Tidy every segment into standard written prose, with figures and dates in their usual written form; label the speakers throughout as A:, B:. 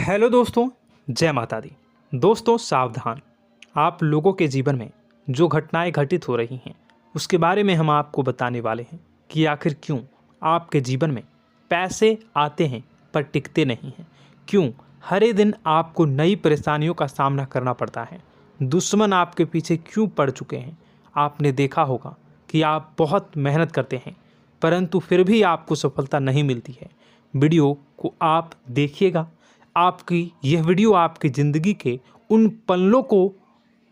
A: Hello दोस्तों, जय माता दी। दोस्तों सावधान, आप लोगों के जीवन में जो घटनाएं घटित हो रही हैं उसके बारे में हम आपको बताने वाले हैं कि आखिर क्यों आपके जीवन में पैसे आते हैं पर टिकते नहीं हैं। क्यों हर एक दिन आपको नई परेशानियों का सामना करना पड़ता है। दुश्मन आपके पीछे क्यों पड़ चुके हैं। आपने देखा होगा कि आप बहुत मेहनत करते हैं परंतु फिर भी आपको सफलता नहीं मिलती है। वीडियो को आप देखिएगा। आपकी यह वीडियो आपकी ज़िंदगी के उन पन्नों को,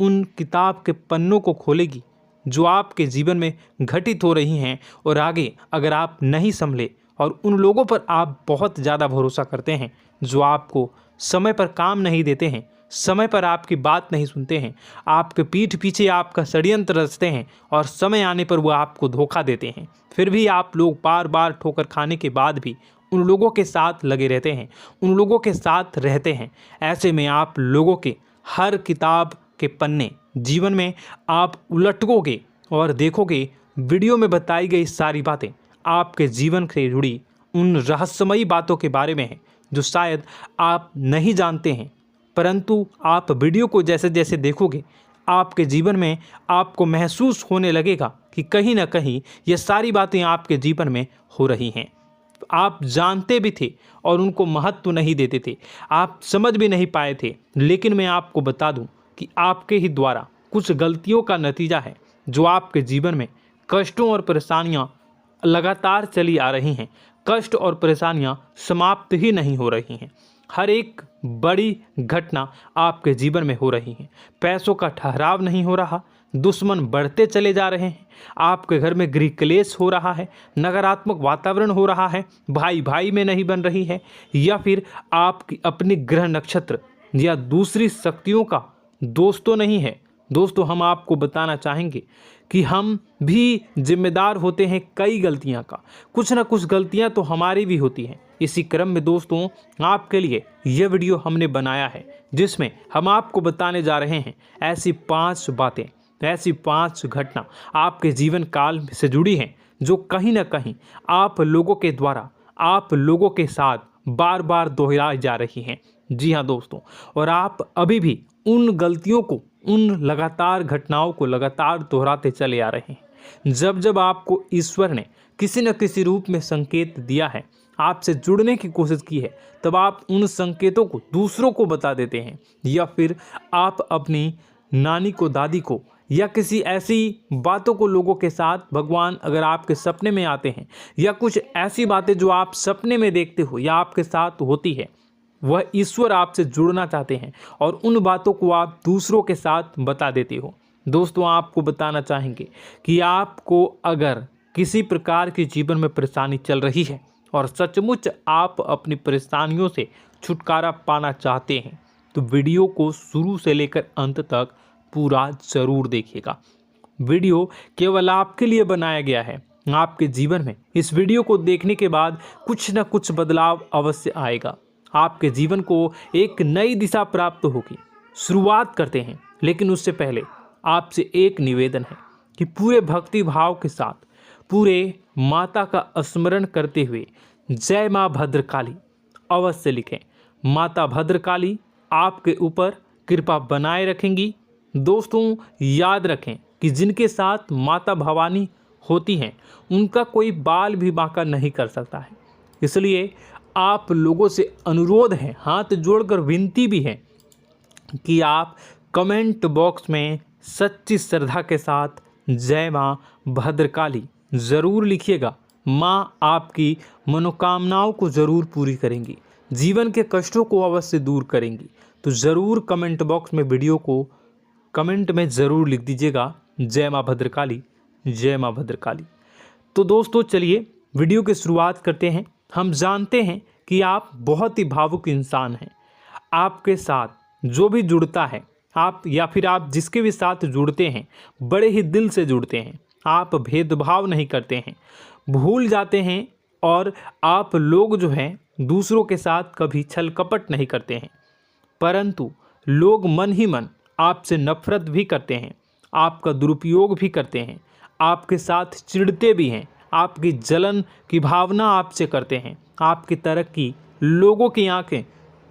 A: उन किताब के पन्नों को खोलेगी जो आपके जीवन में घटित हो रही हैं। और आगे अगर आप नहीं संभले और उन लोगों पर आप बहुत ज़्यादा भरोसा करते हैं जो आपको समय पर काम नहीं देते हैं, समय पर आपकी बात नहीं सुनते हैं, आपके पीठ पीछे आपका षड्यंत्र रचते हैं और समय आने पर वो आपको धोखा देते हैं, फिर भी आप लोग बार बार ठोकर खाने के बाद भी उन लोगों के साथ लगे रहते हैं, उन लोगों के साथ रहते हैं। ऐसे में आप लोगों के हर किताब के पन्ने जीवन में आप उलटोगे और देखोगे वीडियो में बताई गई सारी बातें आपके जीवन से जुड़ी उन रहस्यमयी बातों के बारे में हैं जो शायद आप नहीं जानते हैं। परंतु आप वीडियो को जैसे जैसे देखोगे आपके जीवन में आपको महसूस होने लगेगा कि कहीं ना कहीं ये सारी बातें आपके जीवन में हो रही हैं। आप जानते भी थे और उनको महत्व नहीं देते थे, आप समझ भी नहीं पाए थे। लेकिन मैं आपको बता दूं कि आपके ही द्वारा कुछ गलतियों का नतीजा है जो आपके जीवन में कष्टों और परेशानियां लगातार चली आ रही हैं। कष्ट और परेशानियां समाप्त ही नहीं हो रही हैं। हर एक बड़ी घटना आपके जीवन में हो रही है। पैसों का ठहराव नहीं हो रहा, दुश्मन बढ़ते चले जा रहे हैं, आपके घर में गृह क्लेश हो रहा है, नकारात्मक वातावरण हो रहा है, भाई भाई में नहीं बन रही है, या फिर आपकी अपनी ग्रह नक्षत्र या दूसरी शक्तियों का दोस्तों नहीं है। दोस्तों हम आपको बताना चाहेंगे कि हम भी जिम्मेदार होते हैं कई गलतियां का। कुछ ना कुछ गलतियां तो हमारी भी होती हैं। इसी क्रम में दोस्तों आपके लिए यह वीडियो हमने बनाया है जिसमें हम आपको बताने जा रहे हैं ऐसी 5 बातें, ऐसी 5 घटना आपके जीवन काल से जुड़ी हैं जो कहीं ना कहीं आप लोगों के द्वारा आप लोगों के साथ बार बार दोहराई जा रही हैं। जी हाँ दोस्तों, और आप अभी भी उन गलतियों को, उन लगातार घटनाओं को लगातार दोहराते चले आ रहे हैं। जब जब आपको ईश्वर ने किसी न किसी रूप में संकेत दिया है, आपसे जुड़ने की कोशिश की है, तब आप उन संकेतों को दूसरों को बता देते हैं, या फिर आप अपनी नानी को, दादी को, या किसी ऐसी बातों को लोगों के साथ, भगवान अगर आपके सपने में आते हैं या कुछ ऐसी बातें जो आप सपने में देखते हो या आपके साथ होती है, वह ईश्वर आपसे जुड़ना चाहते हैं और उन बातों को आप दूसरों के साथ बता देते हो। दोस्तों आपको बताना चाहेंगे कि आपको अगर किसी प्रकार की जीवन में परेशानी चल रही है और सचमुच आप अपनी परेशानियों से छुटकारा पाना चाहते हैं तो वीडियो को शुरू से लेकर अंत तक पूरा ज़रूर देखिएगा। वीडियो केवल आपके लिए बनाया गया है। आपके जीवन में इस वीडियो को देखने के बाद कुछ न कुछ बदलाव अवश्य आएगा। आपके जीवन को एक नई दिशा प्राप्त होगी। शुरुआत करते हैं, लेकिन उससे पहले आपसे एक निवेदन है कि पूरे भक्ति भाव के साथ पूरे माता का स्मरण करते हुए जय माँ भद्रकाली अवश्य लिखें। माता भद्रकाली आपके ऊपर कृपा बनाए रखेंगी। दोस्तों याद रखें कि जिनके साथ माता भवानी होती हैं उनका कोई बाल भी बांका नहीं कर सकता है। इसलिए आप लोगों से अनुरोध है, हाथ जोड़कर विनती भी है कि आप कमेंट बॉक्स में सच्ची श्रद्धा के साथ जय माँ भद्रकाली ज़रूर लिखिएगा। माँ आपकी मनोकामनाओं को ज़रूर पूरी करेंगी, जीवन के कष्टों को अवश्य दूर करेंगी। तो ज़रूर कमेंट बॉक्स में वीडियो को कमेंट में ज़रूर लिख दीजिएगा जय माँ भद्रकाली, जय माँ भद्रकाली। तो दोस्तों चलिए वीडियो की शुरुआत करते हैं। हम जानते हैं कि आप बहुत ही भावुक इंसान हैं। आपके साथ जो भी जुड़ता है, आप या फिर आप जिसके भी साथ जुड़ते हैं बड़े ही दिल से जुड़ते हैं। आप भेदभाव नहीं करते हैं, भूल जाते हैं, और आप लोग जो हैं दूसरों के साथ कभी छल कपट नहीं करते हैं। परंतु लोग मन ही मन आपसे नफरत भी करते हैं, आपका दुरुपयोग भी करते हैं, आपके साथ चिढ़ते भी हैं, आपकी जलन की भावना आपसे करते हैं। आपकी तरक्की लोगों की आंखें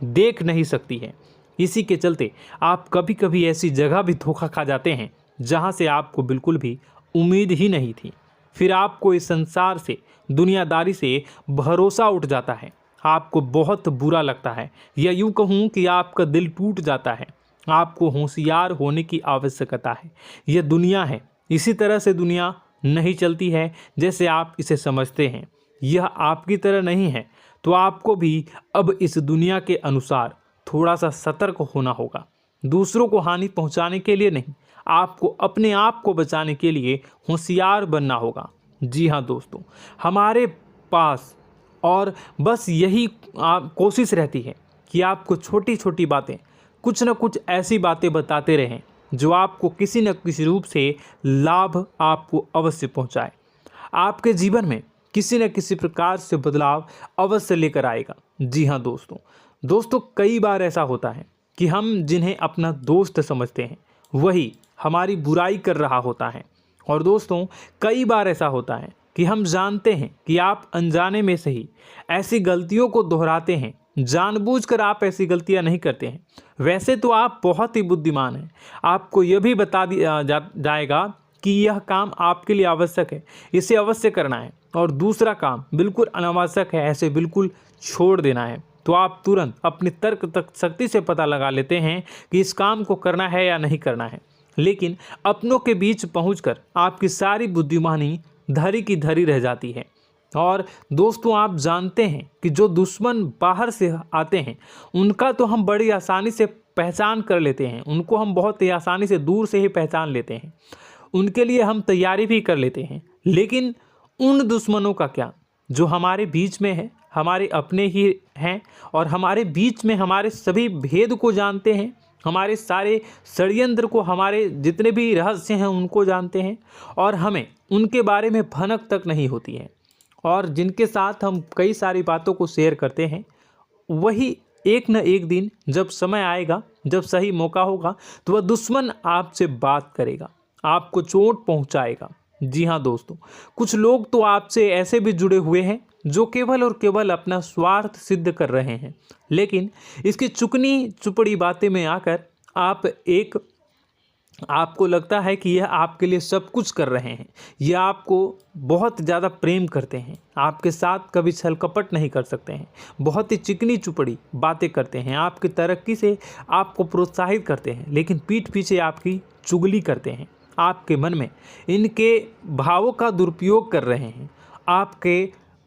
A: देख नहीं सकती है। इसी के चलते आप कभी कभी ऐसी जगह भी धोखा खा जाते हैं जहां से आपको बिल्कुल भी उम्मीद ही नहीं थी। फिर आपको इस संसार से, दुनियादारी से भरोसा उठ जाता है। आपको बहुत बुरा लगता है, या यूँ कहूँ कि आपका दिल टूट जाता है। आपको होशियार होने की आवश्यकता है। यह दुनिया है, इसी तरह से दुनिया नहीं चलती है जैसे आप इसे समझते हैं। यह आपकी तरह नहीं है, तो आपको भी अब इस दुनिया के अनुसार थोड़ा सा सतर्क होना होगा। दूसरों को हानि पहुंचाने के लिए नहीं, आपको अपने आप को बचाने के लिए होशियार बनना होगा। जी हाँ दोस्तों, हमारे पास और बस यही कोशिश रहती है कि आपको छोटी छोटी बातें, कुछ न कुछ ऐसी बातें बताते रहें जो आपको किसी न किसी रूप से लाभ आपको अवश्य पहुंचाए, आपके जीवन में किसी न किसी प्रकार से बदलाव अवश्य लेकर आएगा। जी हाँ दोस्तों, कई बार ऐसा होता है कि हम जिन्हें अपना दोस्त समझते हैं वही हमारी बुराई कर रहा होता है। और दोस्तों, कई बार ऐसा होता है कि हम जानते हैं कि आप अनजाने में से ही ऐसी गलतियों को दोहराते हैं। जानबूझकर आप ऐसी गलतियां नहीं करते हैं। वैसे तो आप बहुत ही बुद्धिमान हैं। आपको यह भी बता दिया जाएगा कि यह काम आपके लिए आवश्यक है, इसे अवश्य करना है, और दूसरा काम बिल्कुल अनावश्यक है, ऐसे बिल्कुल छोड़ देना है। तो आप तुरंत अपनी तर्क शक्ति से पता लगा लेते हैं कि इस काम को करना है या नहीं करना है। लेकिन अपनों के बीच पहुंचकर आपकी सारी बुद्धिमानी धरी की धरी रह जाती है। और दोस्तों, आप जानते हैं कि जो दुश्मन बाहर से आते हैं उनका तो हम बड़ी आसानी से पहचान कर लेते हैं, उनको हम बहुत ही आसानी से दूर से ही पहचान लेते हैं, उनके लिए हम तैयारी भी कर लेते हैं। लेकिन उन दुश्मनों का क्या जो हमारे बीच में है, हमारे अपने ही हैं, और हमारे बीच में हमारे सभी भेद को जानते हैं, हमारे सारे षड्यंत्र को, हमारे जितने भी रहस्य हैं उनको जानते हैं, और हमें उनके बारे में भनक तक नहीं होती है, और जिनके साथ हम कई सारी बातों को शेयर करते हैं, वही एक न एक दिन जब समय आएगा, जब सही मौका होगा, तो वह दुश्मन आपसे बात करेगा, आपको चोट पहुंचाएगा। जी हाँ दोस्तों, कुछ लोग तो आपसे ऐसे भी जुड़े हुए हैं जो केवल और केवल अपना स्वार्थ सिद्ध कर रहे हैं। लेकिन इसकी चुकनी चुपड़ी बातें में आकर आपको लगता है कि यह आपके लिए सब कुछ कर रहे हैं, यह आपको बहुत ज़्यादा प्रेम करते हैं, आपके साथ कभी छल कपट नहीं कर सकते हैं, बहुत ही चिकनी चुपड़ी बातें करते हैं, आपकी तरक्की से आपको प्रोत्साहित करते हैं, लेकिन पीठ पीछे आपकी चुगली करते हैं, आपके मन में इनके भावों का दुरुपयोग कर रहे हैं,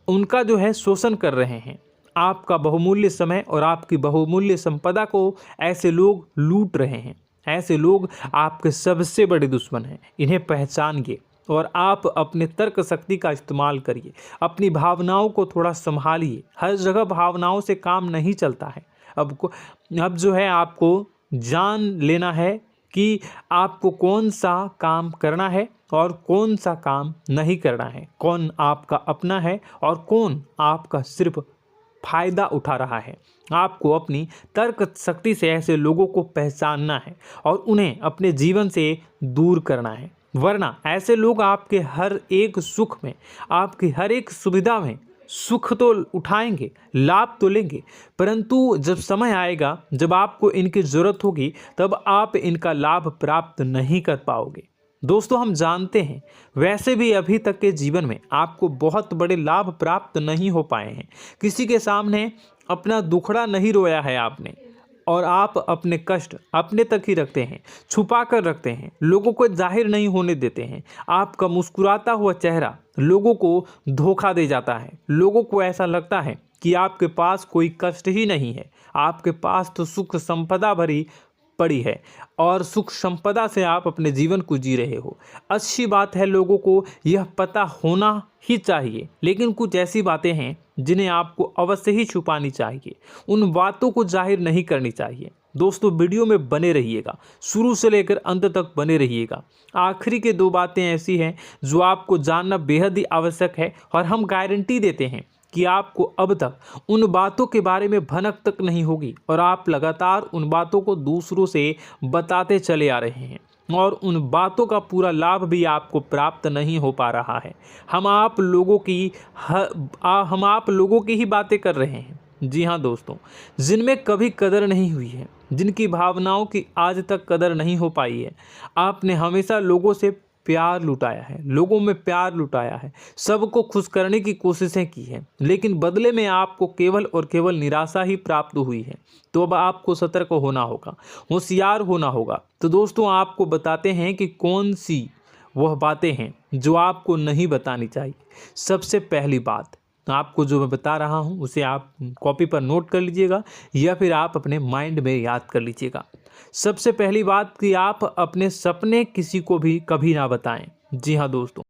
A: उनका जो है शोषण कर रहे हैं। आपका बहुमूल्य समय और आपकी बहुमूल्य संपदा को ऐसे लोग लूट रहे हैं। ऐसे लोग आपके सबसे बड़े दुश्मन हैं। इन्हें पहचानिए और आप अपने तर्क शक्ति का इस्तेमाल करिए। अपनी भावनाओं को थोड़ा संभालिए। हर जगह भावनाओं से काम नहीं चलता है। अब जो है आपको जान लेना है कि आपको कौन सा काम करना है और कौन सा काम नहीं करना है, कौन आपका अपना है और कौन आपका सिर्फ फायदा उठा रहा है। आपको अपनी तर्क शक्ति से ऐसे लोगों को पहचानना है और उन्हें अपने जीवन से दूर करना है, वरना ऐसे लोग आपके हर एक सुख में, आपकी हर एक सुविधा में सुख तो उठाएंगे, लाभ तो लेंगे, परंतु जब समय आएगा, जब आपको इनकी ज़रूरत होगी, तब आप इनका लाभ प्राप्त नहीं कर पाओगे। दोस्तों, हम जानते हैं वैसे भी अभी तक के जीवन में आपको बहुत बड़े लाभ प्राप्त नहीं हो पाए हैं। किसी के सामने अपना दुखड़ा नहीं रोया है आपने, और आप अपने कष्ट अपने तक ही रखते हैं, छुपा कर रखते हैं, लोगों को जाहिर नहीं होने देते हैं। आपका मुस्कुराता हुआ चेहरा लोगों को धोखा दे जाता है। लोगों को ऐसा लगता है कि आपके पास कोई कष्ट ही नहीं है, आपके पास तो सुख संपदा भरी पड़ी है और सुख संपदा से आप अपने जीवन को जी रहे हो। अच्छी बात है, लोगों को यह पता होना ही चाहिए, लेकिन कुछ ऐसी बातें हैं जिन्हें आपको अवश्य ही छुपानी चाहिए। उन बातों को जाहिर नहीं करनी चाहिए। दोस्तों, वीडियो में बने रहिएगा, शुरू से लेकर अंत तक बने रहिएगा। आखिरी के 2 बातें ऐसी हैं जो आपको जानना बेहद ही आवश्यक है, और हम गारंटी देते हैं कि आपको अब तक उन बातों के बारे में भनक तक नहीं होगी, और आप लगातार उन बातों को दूसरों से बताते चले आ रहे हैं, और उन बातों का पूरा लाभ भी आपको प्राप्त नहीं हो पा रहा है। हम आप लोगों की ही बातें कर रहे हैं, जी हाँ दोस्तों, जिनमें कभी कदर नहीं हुई है, जिनकी भावनाओं की आज तक कदर नहीं हो पाई है। आपने हमेशा लोगों से प्यार लुटाया है, लोगों में प्यार लुटाया है, सबको खुश करने की कोशिशें की है, लेकिन बदले में आपको केवल और केवल निराशा ही प्राप्त हुई है। तो अब आपको सतर्क होना होगा, होशियार होना होगा। तो दोस्तों, आपको बताते हैं कि कौन सी वह बातें हैं जो आपको नहीं बतानी चाहिए। सबसे पहली बात, आपको जो मैं बता रहा हूँ उसे आप कॉपी पर नोट कर लीजिएगा या फिर आप अपने माइंड में याद कर लीजिएगा। सबसे पहली बात कि आप अपने सपने किसी को भी कभी ना बताएं। जी हाँ दोस्तों,